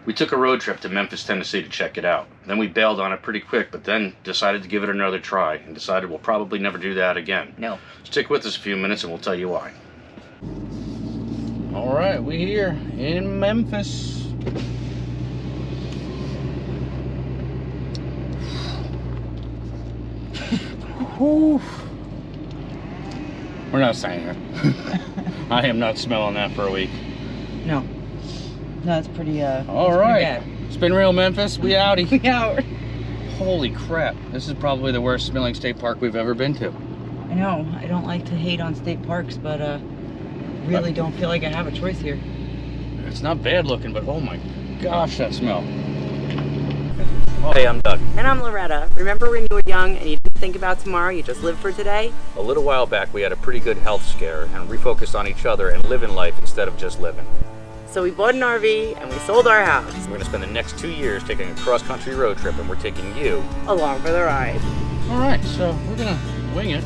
We took a road trip to Memphis, Tennessee to check it out. Then we bailed on it pretty quick, but then decided to give it another try and decided we'll probably never do that again. No. Stick with us a few minutes and we'll tell you why. All right, we here in Memphis. Whew. We're not saying it. I am not smelling that for a week. No. No, it's pretty, all right. It's been real, Memphis. We outie. We out. Holy crap. This is probably the worst smelling state park we've ever been to. I know. I don't like to hate on state parks, but really don't feel like I have a choice here. It's not bad looking, but oh my gosh, that smell. Hey, I'm Doug. And I'm Loretta. Remember when you were young and you didn't think about tomorrow, you just lived for today? A little while back, we had a pretty good health scare and refocused on each other and living life instead of just living. So we bought an RV and we sold our house. We're going to spend the next 2 years taking a cross-country road trip, and we're taking you along for the ride. All right, so we're going to wing it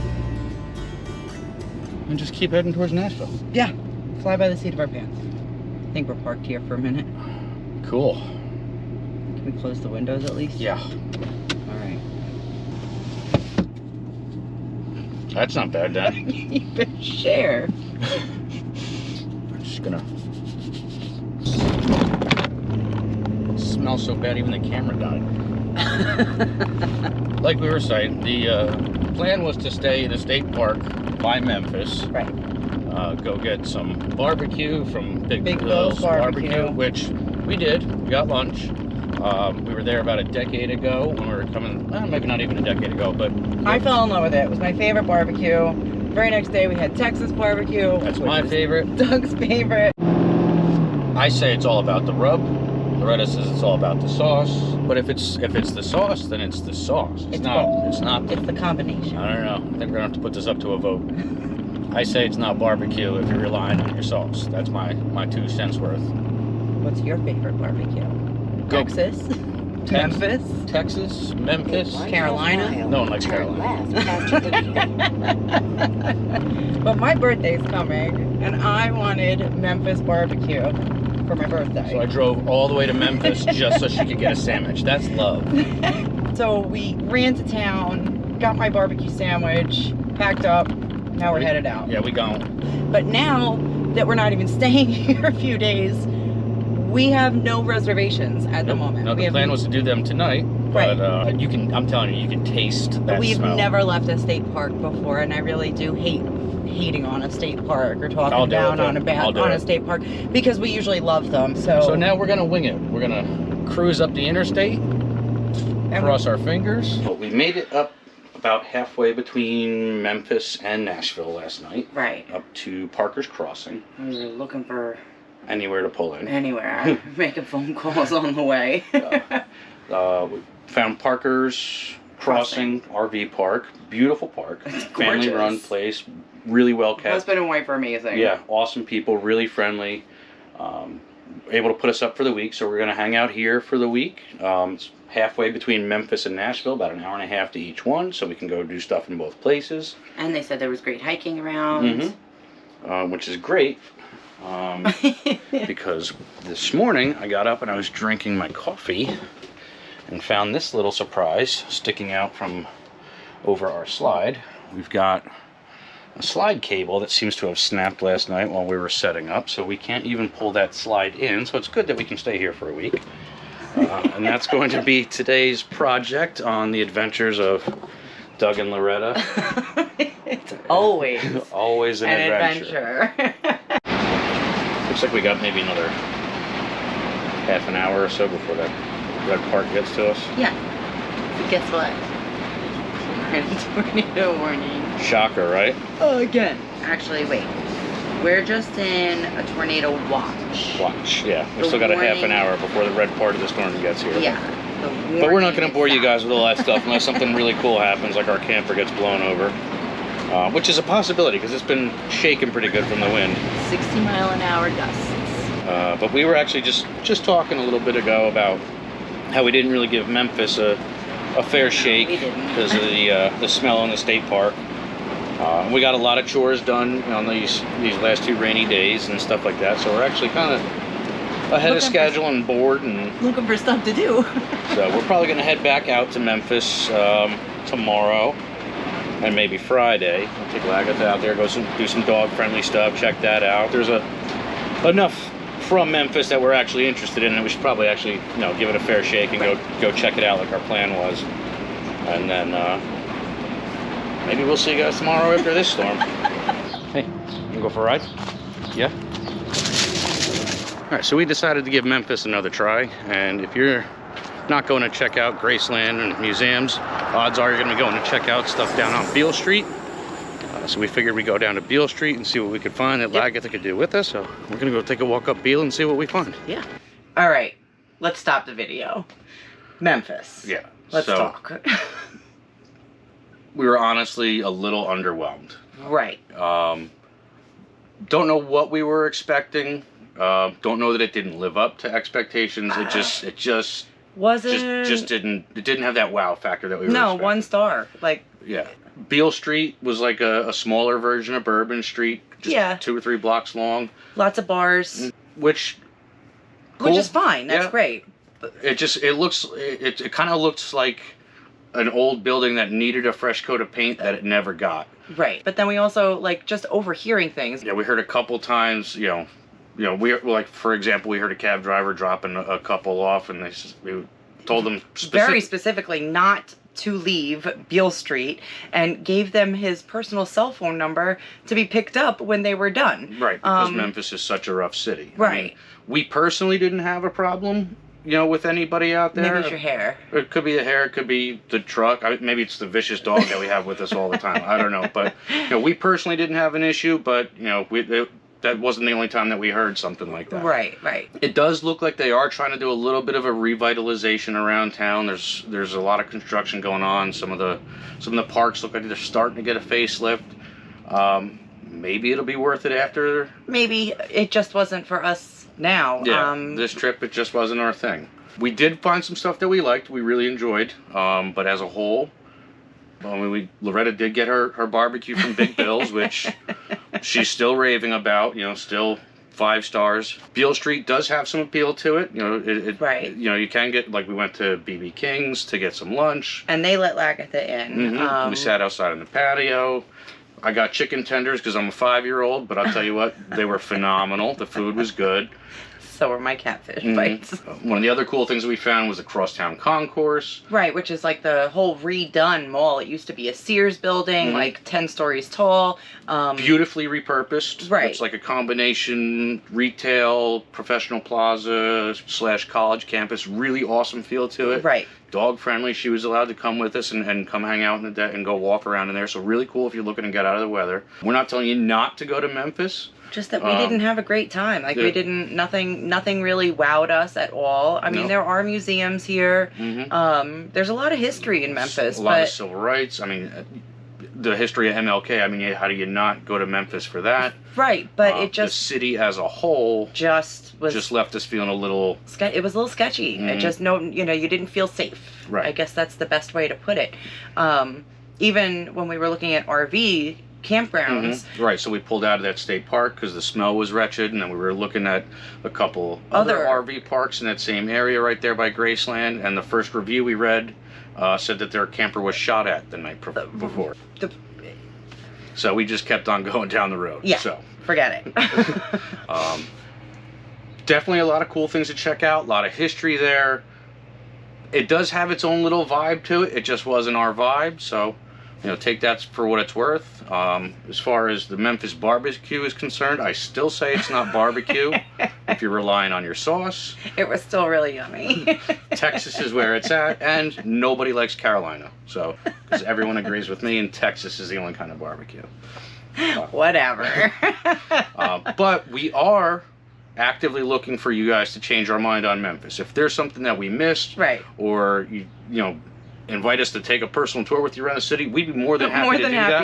and just keep heading towards Nashville. Yeah, fly by the seat of our pants. I think we're parked here for a minute. Cool. Can we close the windows at least? Yeah. All right. That's not bad, Dan. You can share. I'm just gonna. It smells so bad, even the camera died. Like we were saying, the plan was to stay in a state park by Memphis. Right. Go get some barbecue from Big BIlls BBQ, which we did. We got lunch. We were there about a decade ago when we were coming, well, maybe not even a decade ago, but... I fell in love with it. It was my favorite barbecue. Very next day we had Texas barbecue. That's my favorite. Doug's favorite. I say it's all about the rub. Loretta says it's all about the sauce. But if it's the sauce, then it's the sauce. It's not the combination. I don't know. I think we're gonna have to put this up to a vote. I say it's not barbecue if you're relying on your sauce. That's my 2 cents worth. What's your favorite barbecue? Go. Texas? Memphis? Texas, Memphis, Carolina? No one likes Carolina. But my birthday's coming, and I wanted Memphis barbecue for my birthday. So I drove all the way to Memphis just so she could get a sandwich. That's love. So we ran to town, got my barbecue sandwich, packed up. Now we're headed out. Yeah, we gone. But now that we're not even staying here a few days, we have no reservations at the moment. No, the plan was to do them tonight, right. But you can. I'm telling you, you can taste that We've smell. never left a state park before, and I really do hating on a state park or talking down on a state park because we usually love them. So now we're gonna wing it. We're gonna cruise up the interstate, cross our fingers. But we made it up about halfway between Memphis and Nashville last night. Right. Up to Parker's Crossing. We were looking for anywhere to pull in. Anywhere. Making phone calls on the way. We found Parker's Crossing RV park. Beautiful park. Family run place. Really well kept. Husband and wife are amazing. Yeah, awesome people. Really friendly. Able to put us up for the week. So we're going to hang out here for the week. It's halfway between Memphis and Nashville. About an hour and a half to each one. So we can go do stuff in both places. And they said there was great hiking around. Which is great. Because this morning I got up and I was drinking my coffee and found this little surprise sticking out from over our slide. We've got a slide cable that seems to have snapped last night while we were setting up, so we can't even pull that slide in, so it's good that we can stay here for a week. And that's going to be today's project on the adventures of Doug and Loretta. It's always an adventure. Looks like we got maybe another half an hour or so before that red park gets to us. Yeah. So guess what? We're in a tornado warning. Shocker, right? Oh, again. Actually, wait. We're just in a tornado watch. Yeah. We still got a half an hour before the red part of the storm gets here. Yeah. But we're not going to bore you guys with all that stuff unless something really cool happens, like our camper gets blown over. Which is a possibility because it's been shaking pretty good from the wind. 60-mile-an-hour gusts. But we were actually just talking a little bit ago about how we didn't really give Memphis a fair shake because of the smell in the state park. We got a lot of chores done on these last 2 rainy days and stuff like that. So we're actually kind of ahead of schedule and bored and looking for stuff to do. So we're probably gonna head back out to Memphis tomorrow and maybe Friday. We'll take Lagatha out there, do some dog-friendly stuff, check that out. There's enough from Memphis that we're actually interested in, and we should probably actually, give it a fair shake and go check it out like our plan was. And then maybe we'll see you guys tomorrow after this storm. Hey, you wanna go for a ride? Yeah? All right, so we decided to give Memphis another try, and if you're not going to check out Graceland and museums, odds are you're going to be going to check out stuff down on Beale Street. So we figured we'd go down to Beale Street and see what we could find that Lagatha could do with us. So we're going to go take a walk up Beale and see what we find. Yeah. All right, let's stop the video. Memphis. Yeah. Let's talk. We were honestly a little underwhelmed. Right. Don't know what we were expecting. Don't know that it didn't live up to expectations. It just wasn't. Just didn't. It didn't have that wow factor that we were expecting. 1 star. Like. Yeah. Beale Street was like a smaller version of Bourbon Street. Just 2 or 3 blocks long. Lots of bars. Which is fine. That's great. It kind of looks like an old building that needed a fresh coat of paint that it never got. Right. But then we also just overhearing things. Yeah, we heard a couple times, we like, for example, we heard a cab driver dropping a couple off, and we told them very specifically not to leave Beale Street, and gave them his personal cell phone number to be picked up when they were done. Right, because Memphis is such a rough city. Right. I mean, we personally didn't have a problem, with anybody out there. Maybe it's your hair. It could be the hair, it could be the truck. Maybe it's the vicious dog that we have with us all the time. I don't know, but we personally didn't have an issue, but that wasn't the only time that we heard something like that. Right. It does look like they are trying to do a little bit of a revitalization around town. There's a lot of construction going on. Some of the parks look like they're starting to get a facelift. Maybe it'll be worth it after. Maybe it just wasn't for us now. Yeah, this trip, it just wasn't our thing. We did find some stuff that we liked, we really enjoyed, but as a whole, Loretta did get her barbecue from Big BIlls, which she's still raving about, still 5 stars. Beale Street does have some appeal to it. Right. You can get, we went to BB King's to get some lunch. And they let Lagatha in. Mm-hmm. We sat outside on the patio. I got chicken tenders because I'm a 5-year-old, but I'll tell you what, they were phenomenal. The food was good. So were my catfish bites. One of the other cool things we found was the Crosstown Concourse. Right, which is like the whole redone mall. It used to be a Sears building, 10 stories tall. Beautifully repurposed. Right. It's like a combination retail, professional plaza / college campus. Really awesome feel to it. Right. Dog friendly. She was allowed to come with us and come hang out in the deck and go walk around in there. So really cool if you're looking to get out of the weather. We're not telling you not to go to Memphis. Just that we didn't have a great time. Nothing really wowed us at all. I mean, there are museums here. There's a lot of history in Memphis. A lot of civil rights. I mean, the history of MLK. I mean, how do you not go to Memphis for that? Right, but it just... The city as a whole just left us feeling a little... It was a little sketchy. It just, you didn't feel safe. Right. I guess that's the best way to put it. Even when we were looking at RV campgrounds. Right, so we pulled out of that state park because the smell was wretched, and then we were looking at a couple other RV parks in that same area right there by Graceland, and the first review we read said that their camper was shot at the night before. So we just kept on going down the road. Yeah, so forget it. Definitely a lot of cool things to check out, a lot of history there. It does have its own little vibe to it. It just wasn't our vibe, so take that for what it's worth. As far as the Memphis barbecue is concerned, I still say it's not barbecue if you're relying on your sauce. It was still really yummy. Texas is where it's at, and nobody likes Carolina. So, because everyone agrees with me, and Texas is the only kind of barbecue. Whatever. But we are actively looking for you guys to change our mind on Memphis. If there's something that we missed, right, or you invite us to take a personal tour with you around the city, we'd be more than happy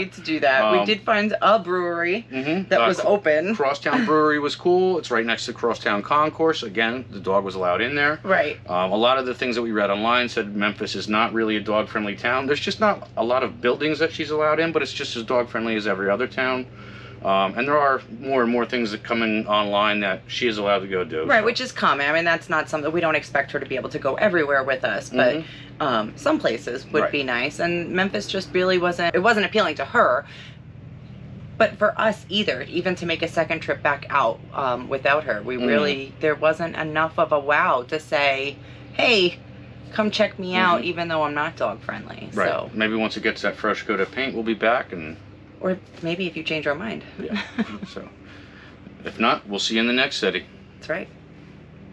to do that. We did find a brewery that was open. Crosstown Brewery was cool. It's right next to Crosstown Concourse. Again, the dog was allowed in there. Right. A lot of the things that we read online said Memphis is not really a dog-friendly town. There's just not a lot of buildings that she's allowed in, but it's just as dog-friendly as every other town. And there are more and more things that come in online that she is allowed to go do. Right, so. which is common. I mean, that's not something, we don't expect her to be able to go everywhere with us, but some places would be nice. And Memphis just really wasn't appealing to her. But for us either, even to make a second trip back out without her, we really, there wasn't enough of a wow to say, hey, come check me out, even though I'm not dog friendly. Right. So maybe once it gets that fresh coat of paint, we'll be back. Or maybe if you change our mind. Yeah. So if not, we'll see you in the next city. That's right.